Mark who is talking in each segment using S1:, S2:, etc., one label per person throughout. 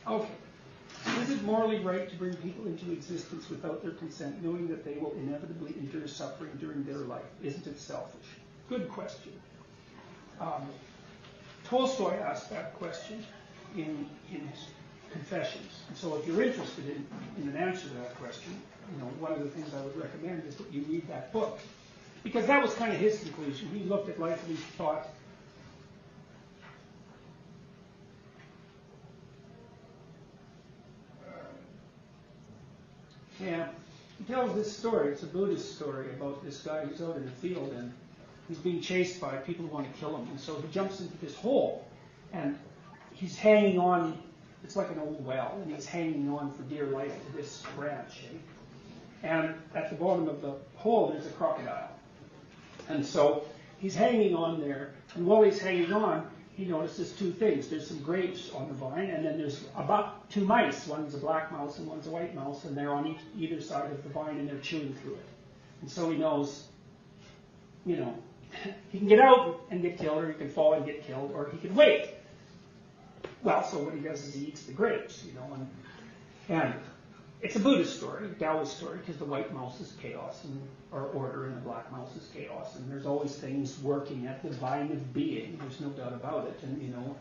S1: Okay. Is it morally right to bring people into existence without their consent, knowing that they will inevitably endure suffering during their life? Isn't it selfish? Good question. Tolstoy asked that question in his Confessions. And so if you're interested in an answer to that question, one of the things I would recommend is that you read that book. Because that was kind of his conclusion. He looked at life and he thought, yeah, he tells this story. It's a Buddhist story about this guy who's out in the field and he's being chased by people who want to kill him. And so he jumps into this hole and he's hanging on. It's like an old well, and he's hanging on for dear life to this branch. And at the bottom of the hole, there's a crocodile. And so he's hanging on there, and while he's hanging on, he notices two things. There's some grapes on the vine, and then there's about two mice. One's a black mouse and one's a white mouse, and they're on either side of the vine, and they're chewing through it. And so he knows, he can get out and get killed, or he can fall and get killed, or he can wait. Well, so what he does is he eats the grapes, and it's a Buddhist story, Taoist story, because the white mouse is chaos or order, and the black mouse is chaos, and there's always things working at the vine of being. There's no doubt about it, and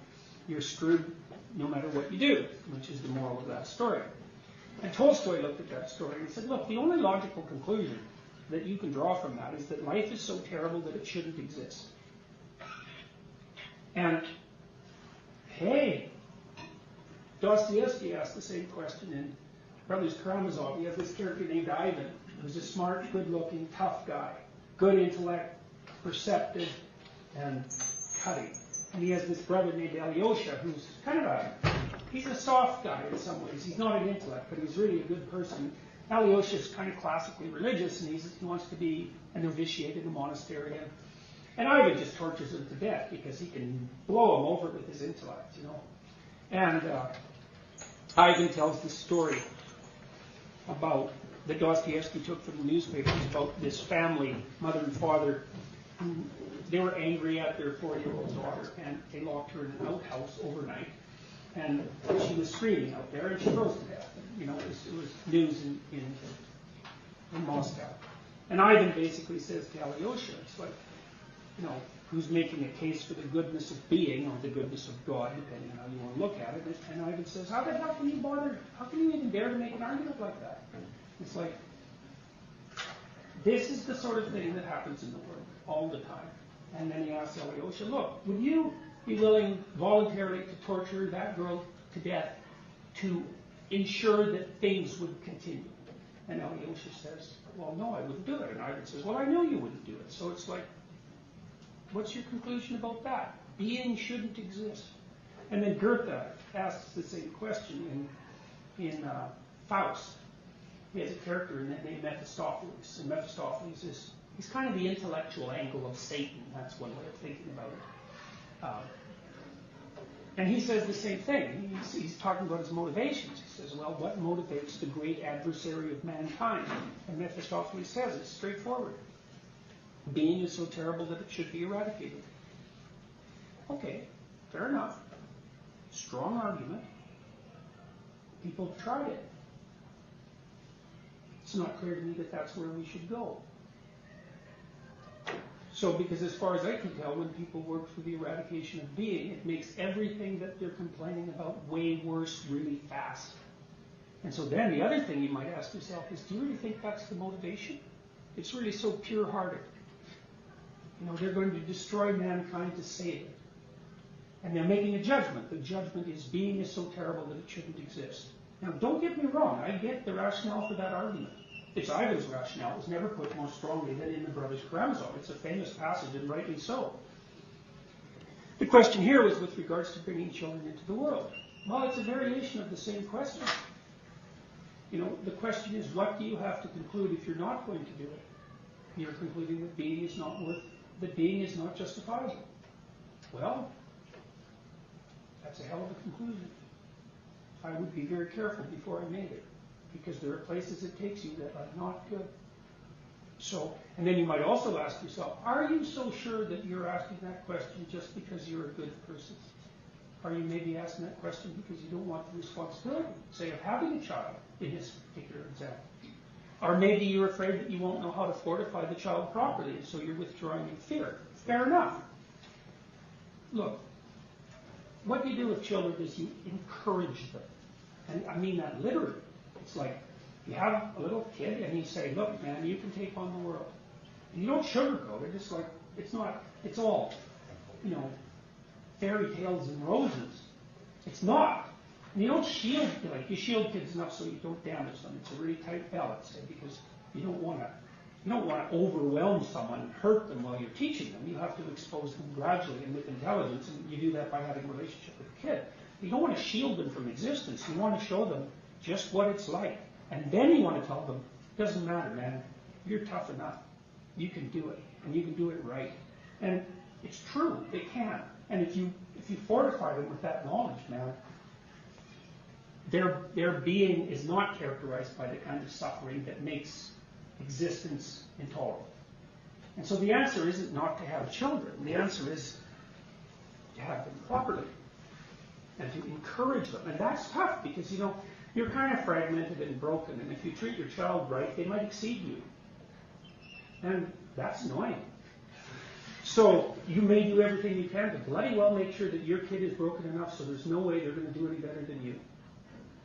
S1: you're screwed no matter what you do, which is the moral of that story. And Tolstoy looked at that story and said, look, the only logical conclusion that you can draw from that is that life is so terrible that it shouldn't exist. And hey, Dostoevsky asked the same question in Brothers Karamazov. He has this character named Ivan, who's a smart, good-looking, tough guy, good intellect, perceptive, and cutting. And he has this brother named Alyosha, who's kind of he's a soft guy in some ways. He's not an intellect, but he's really a good person. Alyosha is kind of classically religious, and he wants to be a novitiate in a monastery. And Ivan just tortures him to death because he can blow him over with his intellect, And Ivan tells this story about that Dostoevsky took from the newspapers about this family, mother and father, who they were angry at their 4-year-old daughter, and they locked her in an outhouse overnight, and she was screaming out there, and she froze to death. It was news in Moscow. And Ivan basically says to Alyosha, it's like, who's making a case for the goodness of being or the goodness of God, depending on how you want to look at it. And Ivan says, how the hell can you bother? How can you even dare to make an argument like that? It's like, this is the sort of thing that happens in the world all the time. And then he asks Alyosha, look, would you be willing voluntarily to torture that girl to death to ensure that things would continue? And Alyosha says, well, no, I wouldn't do it. And Ivan says, well, I know you wouldn't do it. So it's like, what's your conclusion about that? Being shouldn't exist. And then Goethe asks the same question in Faust. He has a character named Mephistopheles. And Mephistopheles he's kind of the intellectual angle of Satan. That's one way of thinking about it. And he says the same thing. He's talking about his motivations. He says, well, what motivates the great adversary of mankind? And Mephistopheles says it's straightforward. Being is so terrible that it should be eradicated. Okay, fair enough. Strong argument. People have tried it. It's not clear to me that that's where we should go. So, because as far as I can tell, when people work for the eradication of being, it makes everything that they're complaining about way worse really fast. And so then the other thing you might ask yourself is, do you really think that's the motivation? It's really so pure-hearted. They're going to destroy mankind to save it. And they're making a judgment. The judgment is being is so terrible that it shouldn't exist. Now, don't get me wrong. I get the rationale for that argument. It's Ivan's rationale. It was never put more strongly than in the Brothers Karamazov. It's a famous passage, and rightly so. The question here was with regards to bringing children into the world. Well, it's a variation of the same question. The question is, what do you have to conclude if you're not going to do it? You're concluding that being is not justifiable. Well, that's a hell of a conclusion. I would be very careful before I made it, because there are places it takes you that are not good. So, and then you might also ask yourself, are you so sure that you're asking that question just because you're a good person? Are you maybe asking that question because you don't want the responsibility, say, of having a child in this particular example? Or maybe you're afraid that you won't know how to fortify the child properly, so you're withdrawing in fear. Fair enough. Look, what you do with children is you encourage them. And I mean that literally. It's like you have a little kid and you say, look, man, you can take on the world. And you don't sugarcoat it. It's like, it's all, fairy tales and roses. It's not. And you don't shield, you shield kids enough so you don't damage them. It's a really tight balance, because you don't want to overwhelm someone and hurt them while you're teaching them. You have to expose them gradually and with intelligence, and you do that by having a relationship with the kid. You don't want to shield them from existence. You want to show them just what it's like. And then you want to tell them, it doesn't matter, man. You're tough enough. You can do it, and you can do it right. And it's true, they can. And if you fortify them with that knowledge, man, their being is not characterized by the kind of suffering that makes existence intolerable. And so the answer isn't not to have children. The answer is to have them properly and to encourage them. And that's tough because, you're kind of fragmented and broken. And if you treat your child right, they might exceed you. And that's annoying. So you may do everything you can to bloody well make sure that your kid is broken enough so there's no way they're going to do any better than you.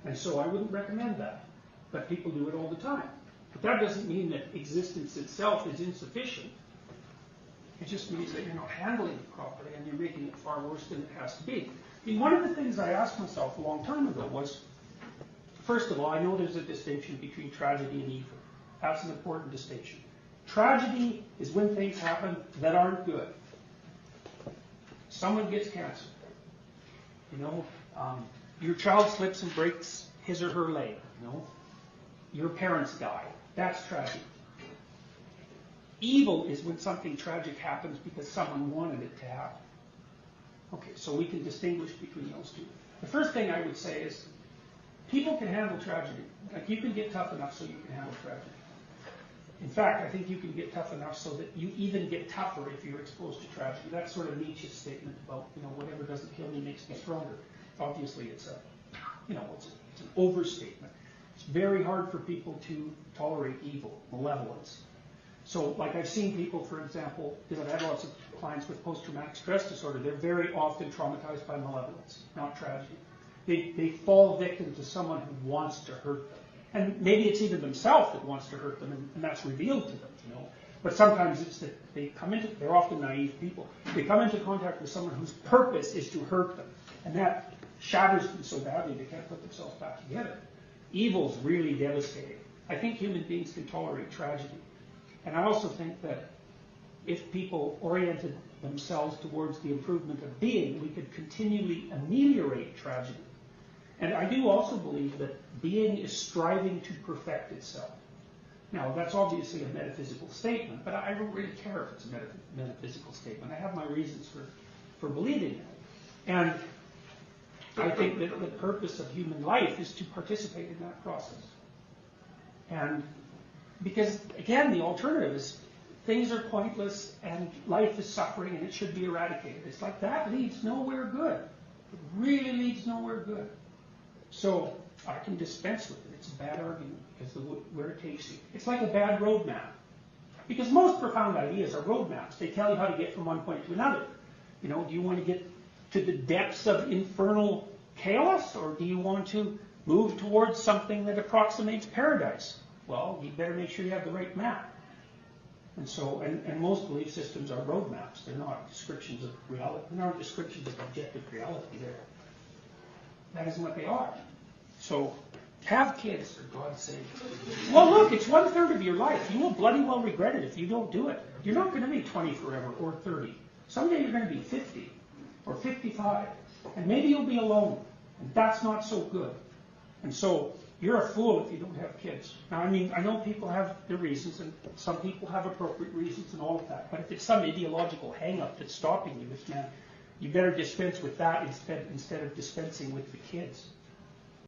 S1: And so I wouldn't recommend that. But people do it all the time. But that doesn't mean that existence itself is insufficient. It just means that you're not handling it properly and you're making it far worse than it has to be. I mean, one of the things I asked myself a long time ago was, first of all, I know there's a distinction between tragedy and evil. That's an important distinction. Tragedy is when things happen that aren't good. Someone gets cancer. Your child slips and breaks his or her leg. Your parents die. That's tragedy. Evil is when something tragic happens because someone wanted it to happen. Okay, so we can distinguish between those two. The first thing I would say is people can handle tragedy. Like, you can get tough enough so you can handle tragedy. In fact, I think you can get tough enough so that you even get tougher if you're exposed to tragedy. That's sort of Nietzsche's statement about, whatever doesn't kill me makes me stronger. Obviously, it's an overstatement. It's very hard for people to tolerate evil, malevolence. So, like, I've seen people, for example, because I've had lots of clients with post-traumatic stress disorder, they're very often traumatized by malevolence, not tragedy. They fall victim to someone who wants to hurt them. And maybe it's even themselves that wants to hurt them, and that's revealed to them, But sometimes it's that they're often naive people. They come into contact with someone whose purpose is to hurt them. And that shatters them so badly they can't put themselves back together. Evil's really devastating. I think human beings can tolerate tragedy. And I also think that if people oriented themselves towards the improvement of being, we could continually ameliorate tragedy. And I do also believe that being is striving to perfect itself. Now, that's obviously a metaphysical statement, but I don't really care if it's a metaphysical statement. I have my reasons for believing it. And I think that the purpose of human life is to participate in that process. And because, again, the alternative is things are pointless and life is suffering and it should be eradicated. It's like that leads nowhere good. It really leads nowhere good. So I can dispense with it. It's a bad argument because where it takes you. It's like a bad roadmap. Because most profound ideas are roadmaps. They tell you how to get from one point to another. Do you want to get to the depths of infernal chaos, or do you want to move towards something that approximates paradise? Well, you better make sure you have the right map. And so, and most belief systems are roadmaps. They're not descriptions of reality. They're not descriptions of objective reality. That isn't what they are. So, have kids, for God's sake. Well, look, it's 1/3 of your life. You will bloody well regret it if you don't do it. You're not going to be 20 forever or 30. Someday you're going to be 50 or 55. And maybe you'll be alone. And that's not so good. And so, you're a fool if you don't have kids. Now, I mean, I know people have their reasons, and some people have appropriate reasons and all of that. But if it's some ideological hang-up that's stopping you, you better dispense with that instead of dispensing with the kids.